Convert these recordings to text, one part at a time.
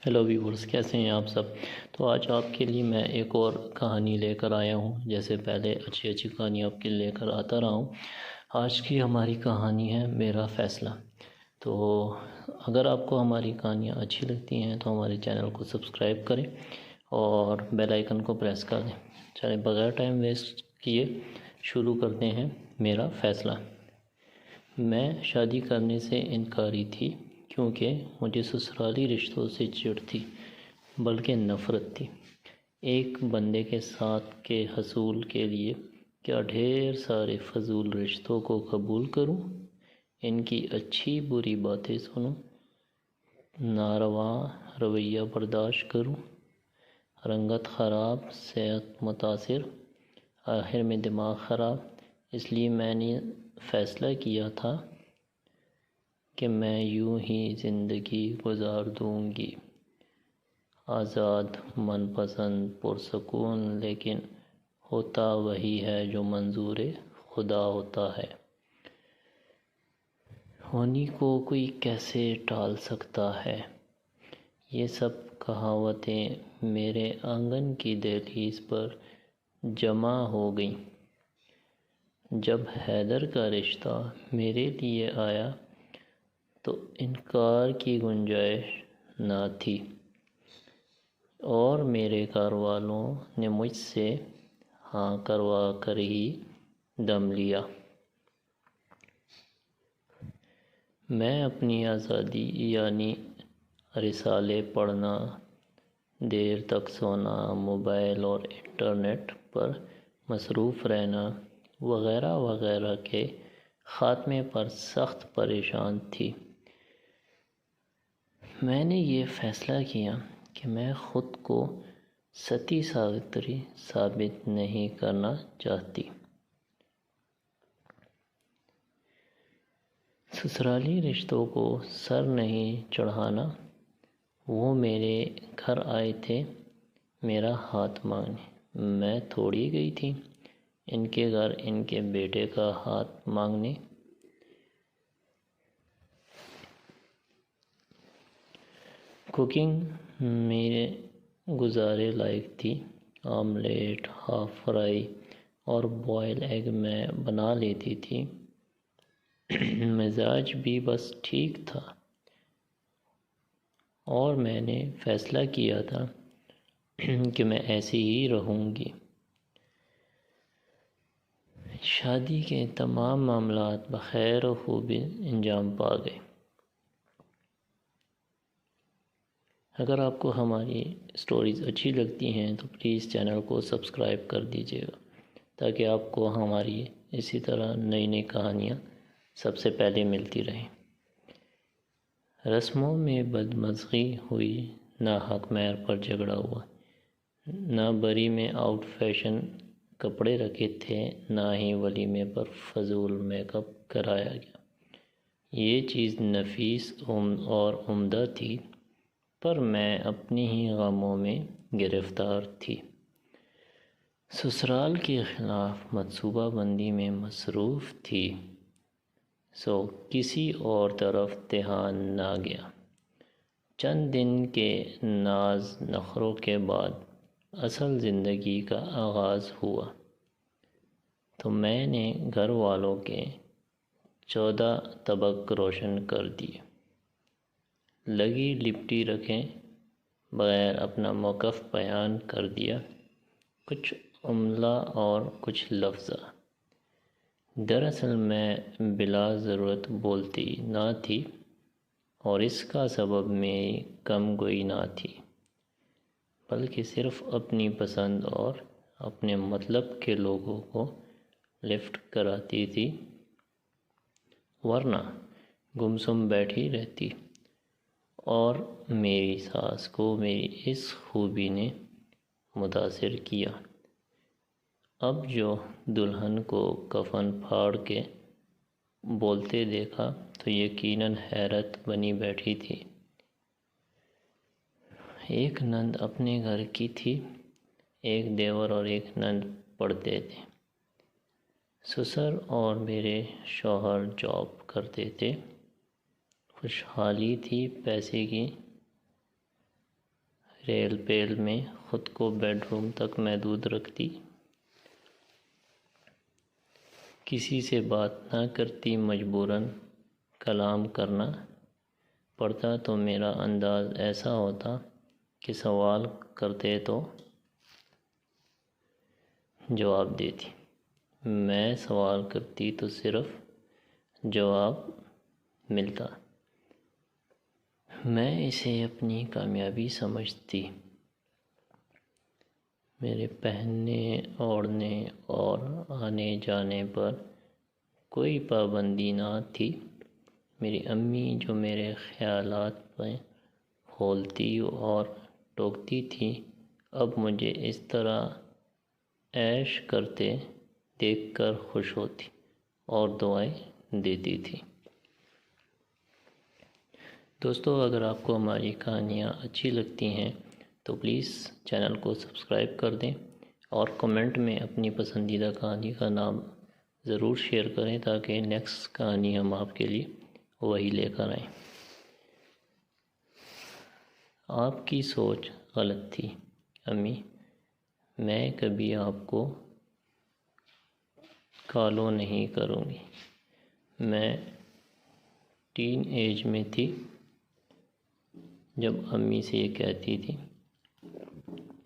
Hello viewers, کیسے ہیں آپ سب؟ تو آج آپ کے لیے میں ایک اور کہانی لے کر آیا ہوں، جیسے پہلے اچھی اچھی کہانی آپ کے لے کر آتا رہا ہوں۔ آج کی ہماری کہانی ہے میرا فیصلہ۔ تو اگر آپ کو ہماری کہانیاں اچھی لگتی ہیں تو ہمارے چینل کو سبسکرائب کریں اور بیل آئیکن کو پریس کر دیں۔ چلیں بغیر ٹائم ویسٹ کیے شروع کرتے ہیں میرا فیصلہ۔ میں شادی کرنے سے انکاری تھی کیونکہ مجھے سسرالی رشتوں سے چڑ تھی، بلکہ نفرت تھی۔ ایک بندے کے ساتھ کے حصول کے لیے کیا ڈھیر سارے فضول رشتوں کو قبول کروں، ان کی اچھی بری باتیں سنوں، ناروا رویہ برداشت کروں، رنگت خراب، صحت متاثر، آخر میں دماغ خراب۔ اس لیے میں نے فیصلہ کیا تھا کہ میں یوں ہی زندگی گزار دوں گی، آزاد، من پسند، پرسکون، لیکن ہوتا وہی ہے جو منظور خدا ہوتا ہے۔ ہونی کو کوئی کیسے ٹال سکتا ہے؟ یہ سب کہاوتیں میرے آنگن کی دہلیز پر جمع ہو گئیں۔ جب حیدر کا رشتہ میرے لیے آیا تو انکار کی گنجائش نہ تھی، اور میرے گھر والوں نے مجھ سے ہاں کروا کر ہی دم لیا۔ میں اپنی آزادی یعنی رسالے پڑھنا، دیر تک سونا، موبائل اور انٹرنیٹ پر مصروف رہنا وغیرہ وغیرہ کے خاتمے پر سخت پریشان تھی۔ میں نے یہ فیصلہ کیا کہ میں خود کو ستی ساوتری ثابت نہیں کرنا چاہتی۔ سسرالی رشتوں کو سر نہیں چڑھانا۔ وہ میرے گھر آئے تھے میرا ہاتھ مانگنے، میں تھوڑی گئی تھی ان کے گھر ان کے بیٹے کا ہاتھ مانگنے۔ کوکنگ میرے گزارے لائق تھی۔ آملیٹ، ہاف فرائی اور بوائل ایگ میں بنا لیتی تھی۔ مزاج بھی بس ٹھیک تھا، اور میں نے فیصلہ کیا تھا کہ میں ایسی ہی رہوں گی۔ شادی کے تمام معاملات بخیر و خوبی انجام پا گئے۔ اگر آپ کو ہماری سٹوریز اچھی لگتی ہیں تو پلیز چینل کو سبسکرائب کر دیجیے گا، تاکہ آپ کو ہماری اسی طرح نئی نئی کہانیاں سب سے پہلے ملتی رہیں۔ رسموں میں بدمزگی ہوئی، نہ حق مہر پر جھگڑا ہوا، نہ بری میں آؤٹ فیشن کپڑے رکھے تھے، نہ ہی ولیمے پر فضول میک اپ کرایا گیا۔ یہ چیز نفیس اور عمدہ تھی، پر میں اپنی ہی غموں میں گرفتار تھی۔ سسرال کے خلاف منصوبہ بندی میں مصروف تھی، سو کسی اور طرف دھیان نہ گیا۔ چند دن کے ناز نخروں کے بعد اصل زندگی کا آغاز ہوا، تو میں نے گھر والوں کے 14 طبق روشن کر دیے۔ لگی لپٹی رکھیں بغیر اپنا موقف بیان کر دیا، کچھ عملہ اور کچھ لفظہ۔ دراصل میں بلا ضرورت بولتی نہ تھی، اور اس کا سبب میری کم گوئی نہ تھی، بلکہ صرف اپنی پسند اور اپنے مطلب کے لوگوں کو لفٹ کراتی تھی، ورنہ گمسم بیٹھی رہتی۔ اور میری ساس کو میری اس خوبی نے متاثر کیا۔ اب جو دلہن کو کفن پھاڑ کے بولتے دیکھا تو یقیناً حیرت بنی بیٹھی تھی۔ ایک نند اپنے گھر کی تھی، ایک دیور اور ایک نند پڑھتے تھے۔ سسر اور میرے شوہر جاب کرتے تھے۔ خوشحالی تھی پیسے کی، ریل پیل میں خود کو بیڈ روم تک محدود رکھتی، کسی سے بات نہ کرتی، مجبوراً کلام کرنا پڑتا تو میرا انداز ایسا ہوتا کہ سوال کرتے تو جواب دیتی، میں سوال کرتی تو صرف جواب ملتا۔ میں اسے اپنی کامیابی سمجھتی۔ میرے پہننے، اوڑھنے اور آنے جانے پر کوئی پابندی نہ تھی۔ میری امی جو میرے خیالات پہ کھولتی اور ٹوکتی تھی، اب مجھے اس طرح عیش کرتے دیکھ کر خوش ہوتی اور دعائیں دیتی تھی۔ دوستو، اگر آپ کو ہماری کہانیاں اچھی لگتی ہیں تو پلیز چینل کو سبسکرائب کر دیں اور کمنٹ میں اپنی پسندیدہ کہانی کا نام ضرور شیئر کریں تاکہ نیکسٹ کہانی ہم آپ کے لیے وہی لے کر آئیں۔ آپ کی سوچ غلط تھی امی، میں کبھی آپ کو کالو نہیں کروں گی۔ میں ٹین ایج میں تھی جب امی سے یہ کہتی تھی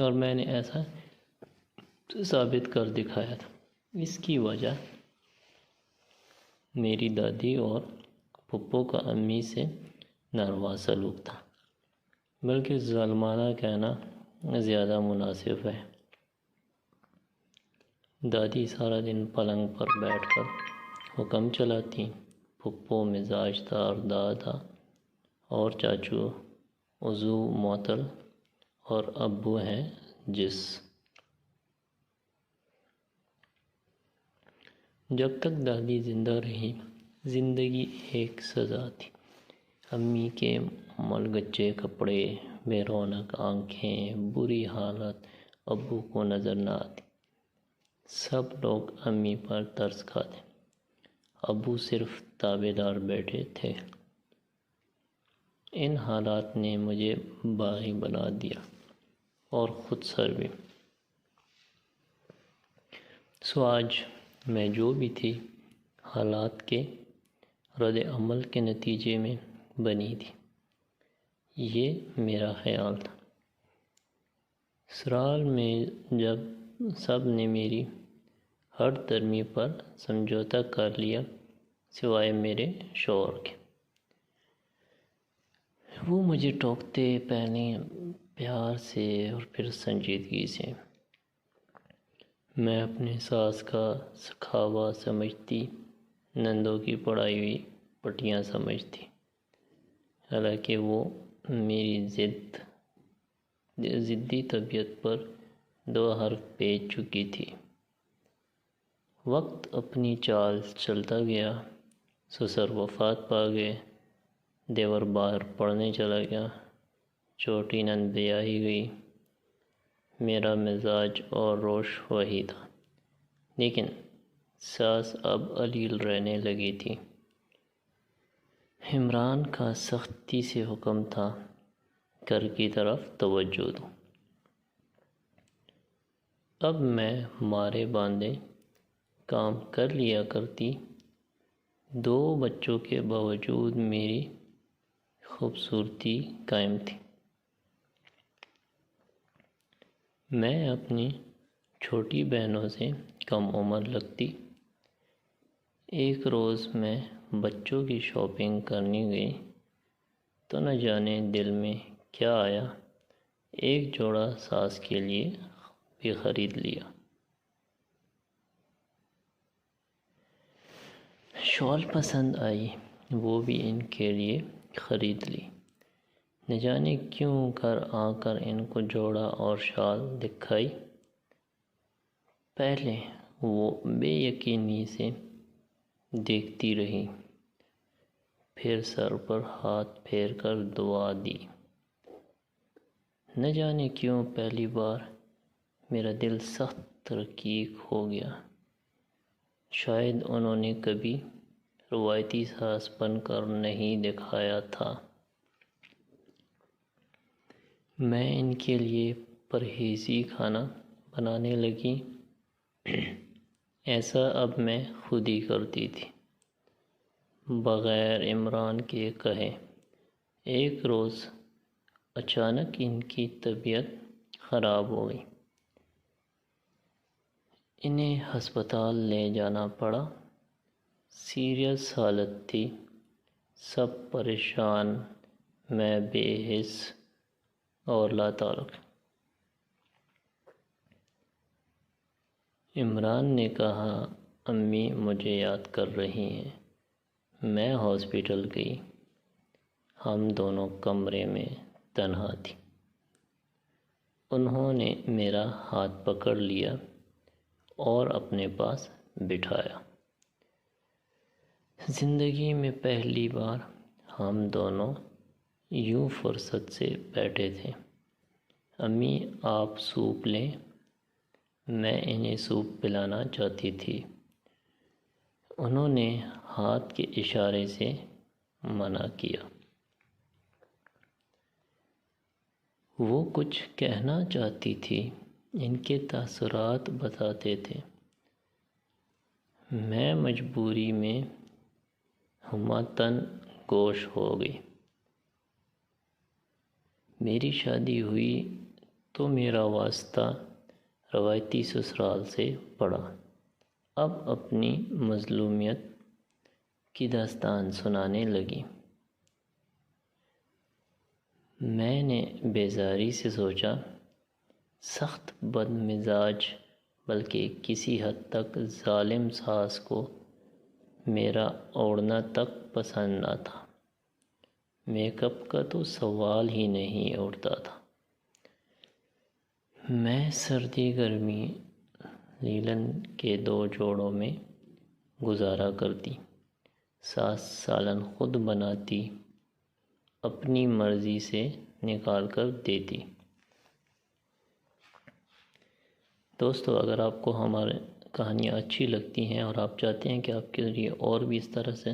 اور میں نے ایسا ثابت کر دکھایا تھا۔ اس کی وجہ میری دادی اور پھپھو کا امی سے ناروا سلوک تھا، بلکہ ظالمانہ کہنا زیادہ مناسب ہے۔ دادی سارا دن پلنگ پر بیٹھ کر حکم چلاتی، پھپھو مزاج دار دادا اور چاچو عضو معطل اور ابو ہیں جس۔ جب تک دادی زندہ رہی، زندگی ایک سزا تھی۔ امی کے ملگچے کپڑے، بے رونق آنکھیں، بری حالت ابو کو نظر نہ آتی۔ سب لوگ امی پر ترس کھاتے، ابو صرف تابع دار بیٹھے تھے۔ ان حالات نے مجھے باغی بنا دیا اور خود سر بھی۔ سو آج میں جو بھی تھی، حالات کے رد عمل کے نتیجے میں بنی تھی، یہ میرا خیال تھا۔ سسرال میں جب سب نے میری ہر ترمیم پر سمجھوتہ کر لیا سوائے میرے شوہر کے، وہ مجھے ٹوکتے پہلے پیار سے اور پھر سنجیدگی سے۔ میں اپنے ساس کا سکھاوا سمجھتی، نندوں کی پڑھائی ہوئی پٹیاں سمجھتی، حالانکہ وہ میری ضدی طبیعت پر دو حرف بیچ چکی تھی۔ وقت اپنی چال چلتا گیا، سسر وفات پا گئے، دیور باہر پڑھنے چلا گیا، چھوٹی نند بیاہی گئی۔ میرا مزاج اور روش وہی تھا، لیکن ساس اب علیل رہنے لگی تھی۔ عمران کا سختی سے حکم تھا، گھر کی طرف توجہ دو۔ اب میں مارے باندھے کام کر لیا کرتی، 2 بچوں کے باوجود میری خوبصورتی قائم تھی۔ میں اپنی چھوٹی بہنوں سے کم عمر لگتی۔ ایک روز میں بچوں کی شاپنگ کرنے گئی تو نہ جانے دل میں کیا آیا، ایک جوڑا ساس کے لیے بھی خرید لیا۔ شال پسند آئی، وہ بھی ان کے لیے خرید لی۔ نہ جانے کیوں گھر آ کر ان کو جوڑا اور شال دکھائی۔ پہلے وہ بے یقینی سے دیکھتی رہی، پھر سر پر ہاتھ پھیر کر دعا دی۔ نہ جانے کیوں پہلی بار میرا دل سخت رقیق ہو گیا۔ شاید انہوں نے کبھی روایتی ساس بن کر نہیں دکھایا تھا۔ میں ان کے لیے پرہیزی کھانا بنانے لگی۔ ایسا اب میں خود ہی کرتی تھی بغیر عمران کے کہے۔ ایک روز اچانک ان کی طبیعت خراب ہو گئی، انہیں ہسپتال لے جانا پڑا۔ سیریس حالت تھی، سب پریشان، میں بے حس اور لاتعلق۔ عمران نے کہا امی مجھے یاد کر رہی ہیں۔ میں ہاسپٹل گئی، ہم دونوں کمرے میں تنہا تھی۔ انہوں نے میرا ہاتھ پکڑ لیا اور اپنے پاس بٹھایا۔ زندگی میں پہلی بار ہم دونوں یوں فرصت سے بیٹھے تھے۔ امی آپ سوپ لیں، میں انہیں سوپ پلانا چاہتی تھی۔ انہوں نے ہاتھ کے اشارے سے منع کیا۔ وہ کچھ کہنا چاہتی تھی، ان کے تاثرات بتاتے تھے۔ میں مجبوری میں ہمتاً گوش ہو گئی۔ میری شادی ہوئی تو میرا واسطہ روایتی سسرال سے پڑا۔ اب اپنی مظلومیت کی داستان سنانے لگی۔ میں نے بیزاری سے سوچا، سخت بد مزاج بلکہ کسی حد تک ظالم ساس کو میرا اوڑھنا تک پسند نہ تھا۔ میک اپ کا تو سوال ہی نہیں اٹھتا تھا۔ میں سردی گرمی لیلن کے 2 جوڑوں میں گزارا کرتی۔ ساس سالن خود بناتی، اپنی مرضی سے نکال کر دیتی۔ دوستو، اگر آپ کو ہمارے کہانیاں اچھی لگتی ہیں اور آپ چاہتے ہیں کہ آپ کے لیے اور بھی اس طرح سے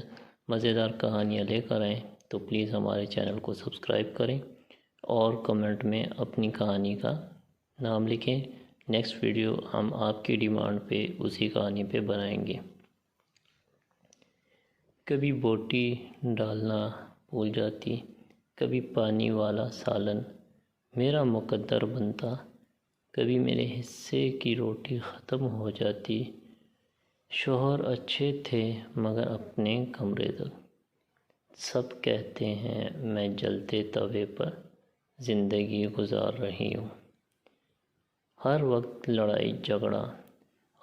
مزیدار کہانیاں لے کر آئیں تو پلیز ہمارے چینل کو سبسکرائب کریں اور کمنٹ میں اپنی کہانی کا نام لکھیں۔ نیکسٹ ویڈیو ہم آپ کی ڈیمانڈ پہ اسی کہانی پہ بنائیں گے۔ کبھی بوٹی ڈالنا بھول جاتی، کبھی پانی والا سالن میرا مقدر بنتا، کبھی میرے حصے کی روٹی ختم ہو جاتی۔ شوہر اچھے تھے مگر اپنے کمرے تک۔ سب کہتے ہیں میں جلتے توے پر زندگی گزار رہی ہوں۔ ہر وقت لڑائی جھگڑا،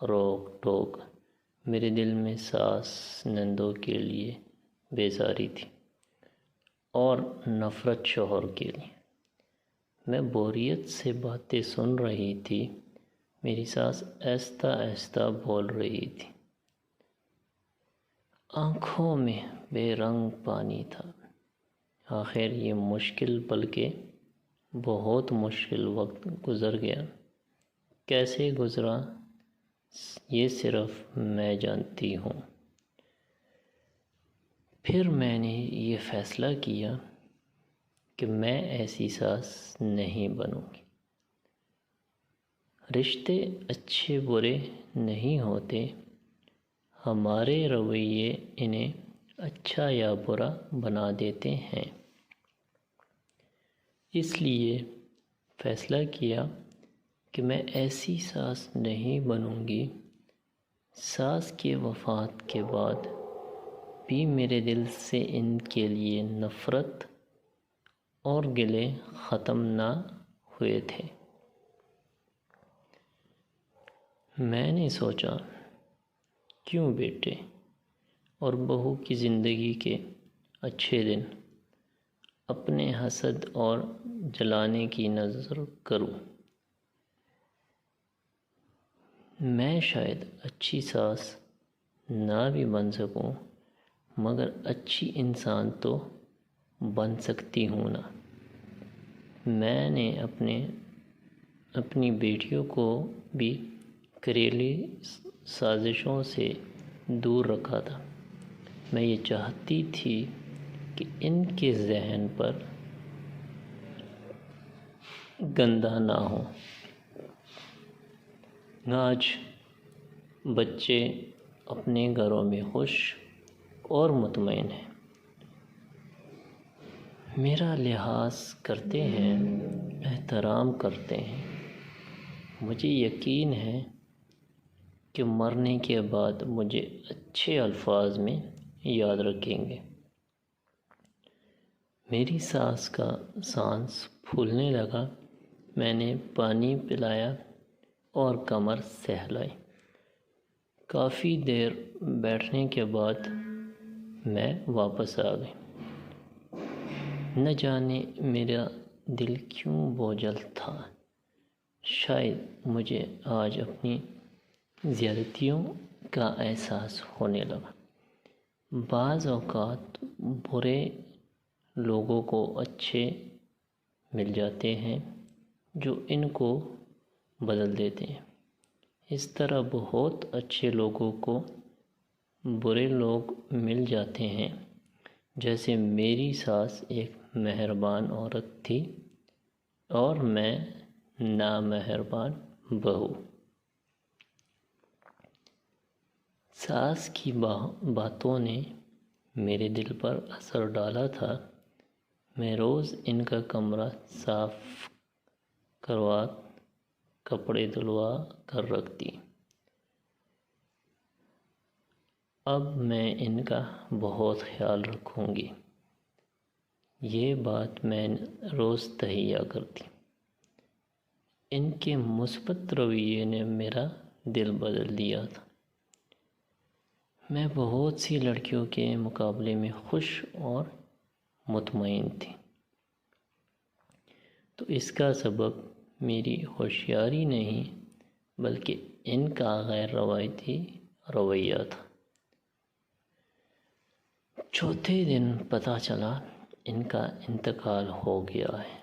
روک ٹوک، میرے دل میں ساس نندوں کے لیے بیزاری تھی اور نفرت شوہر کے لیے۔ میں بوریت سے باتیں سن رہی تھی، میری ساس آہستہ آہستہ بول رہی تھی۔ آنکھوں میں بے رنگ پانی تھا۔ آخر یہ مشکل بلکہ بہت مشکل وقت گزر گیا۔ کیسے گزرا یہ صرف میں جانتی ہوں۔ پھر میں نے یہ فیصلہ کیا کہ میں ایسی ساس نہیں بنوں گی۔ رشتے اچھے برے نہیں ہوتے، ہمارے رویے انہیں اچھا یا برا بنا دیتے ہیں۔ اس لیے فیصلہ کیا کہ میں ایسی ساس نہیں بنوں گی۔ ساس کے وفات کے بعد بھی میرے دل سے ان کے لیے نفرت اور گلے ختم نہ ہوئے تھے۔ میں نے سوچا کیوں بیٹے اور بہو کی زندگی کے اچھے دن اپنے حسد اور جلانے کی نظر کروں۔ میں شاید اچھی ساس نہ بھی بن سکوں مگر اچھی انسان تو بن سکتی ہوں نا۔ میں نے اپنی بیٹیوں کو بھی گھریلو سازشوں سے دور رکھا تھا۔ میں یہ چاہتی تھی کہ ان کے ذہن پر گندا نہ ہو۔ آج بچے اپنے گھروں میں خوش اور مطمئن ہیں، میرا لحاظ کرتے ہیں، احترام کرتے ہیں۔ مجھے یقین ہے کہ مرنے کے بعد مجھے اچھے الفاظ میں یاد رکھیں گے۔ میری سانس کا سانس پھولنے لگا، میں نے پانی پلایا اور کمر سہلائی۔ کافی دیر بیٹھنے کے بعد میں واپس آ گئی۔ نہ جانے میرا دل کیوں بوجھل تھا، شاید مجھے آج اپنی زیادتیوں کا احساس ہونے لگا۔ بعض اوقات برے لوگوں کو اچھے مل جاتے ہیں جو ان کو بدل دیتے ہیں۔ اس طرح بہت اچھے لوگوں کو برے لوگ مل جاتے ہیں، جیسے میری ساس ایک مہربان عورت تھی اور میں نامہربان بہو۔ ساس کی باتوں نے میرے دل پر اثر ڈالا تھا۔ میں روز ان کا کمرہ صاف کروا، کپڑے دھلوا کر رکھتی۔ اب میں ان کا بہت خیال رکھوں گی۔ یہ بات میں روز تہیہ کرتی۔ ان کے مثبت رویے نے میرا دل بدل دیا تھا۔ میں بہت سی لڑکیوں کے مقابلے میں خوش اور مطمئن تھی، تو اس کا سبب میری ہوشیاری نہیں بلکہ ان کا غیر روایتی رویہ تھا۔ چوتھے دن پتہ چلا ان کا انتقال ہو گیا ہے۔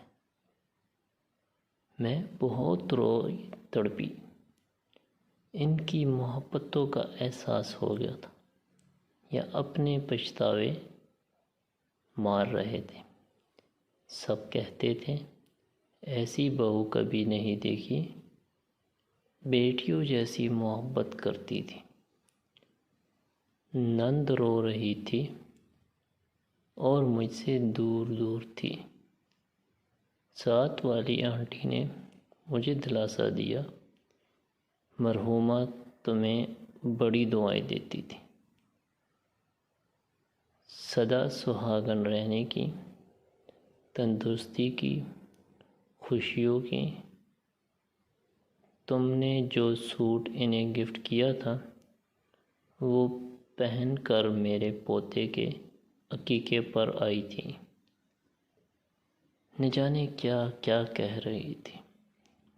میں بہت روئی تڑپی، ان کی محبتوں کا احساس ہو گیا تھا یا اپنے پچھتاوے مار رہے تھے۔ سب کہتے تھے ایسی بہو کبھی نہیں دیکھی، بیٹیوں جیسی محبت کرتی تھی۔ نند رو رہی تھی اور مجھ سے دور دور تھی۔ ساتھ والی آنٹی نے مجھے دلاسا دیا، مرحومہ تمہیں بڑی دعائیں دیتی تھی، سدا سہاگن رہنے کی، تندرستی کی، خوشیوں کی۔ تم نے جو سوٹ انہیں گفٹ کیا تھا وہ پہن کر میرے پوتے کے عقیقے پر آئی تھی۔ نہ جانے کیا کیا کہہ رہی تھی۔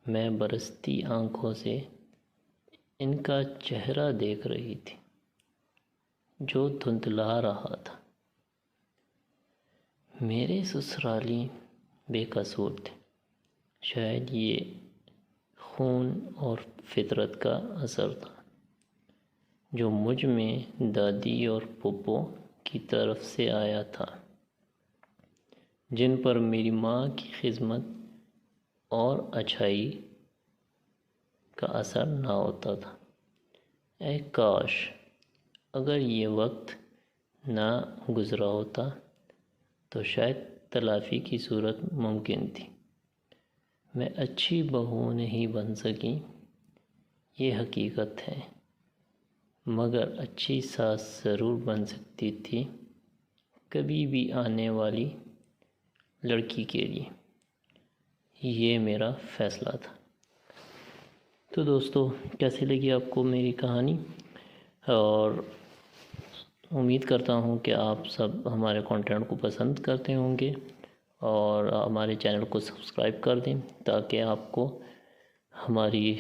میں برستی آنکھوں سے ان کا چہرہ دیکھ رہی تھی جو دھندلا رہا تھا۔ میرے سسرالی بے قصور تھے، شاید یہ خون اور فطرت کا اثر تھا جو مجھ میں دادی اور پھپھو کی طرف سے آیا تھا، جن پر میری ماں کی خدمت اور اچھائی کا اثر نہ ہوتا تھا۔ اے کاش اگر یہ وقت نہ گزرا ہوتا تو شاید تلافی کی صورت ممکن تھی۔ میں اچھی بہو نہیں بن سکی، یہ حقیقت ہے، مگر اچھی ساس ضرور بن سکتی تھی کبھی بھی آنے والی لڑکی کے لیے۔ یہ میرا فیصلہ تھا۔ تو دوستو، کیسی لگی آپ کو میری کہانی؟ اور امید کرتا ہوں کہ آپ سب ہمارے کنٹینٹ کو پسند کرتے ہوں گے اور ہمارے چینل کو سبسکرائب کر دیں تاکہ آپ کو ہماری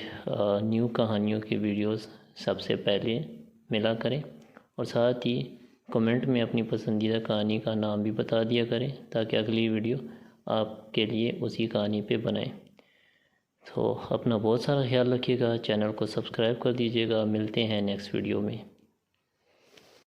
نیو کہانیوں کی ویڈیوز سب سے پہلے ملا کریں، اور ساتھ ہی کمنٹ میں اپنی پسندیدہ کہانی کا نام بھی بتا دیا کریں تاکہ اگلی ویڈیو آپ کے لیے اسی کہانی پہ بنائیں۔ تو اپنا بہت سارا خیال رکھیے گا، چینل کو سبسکرائب کر دیجیے گا۔ ملتے ہیں نیکسٹ ویڈیو میں۔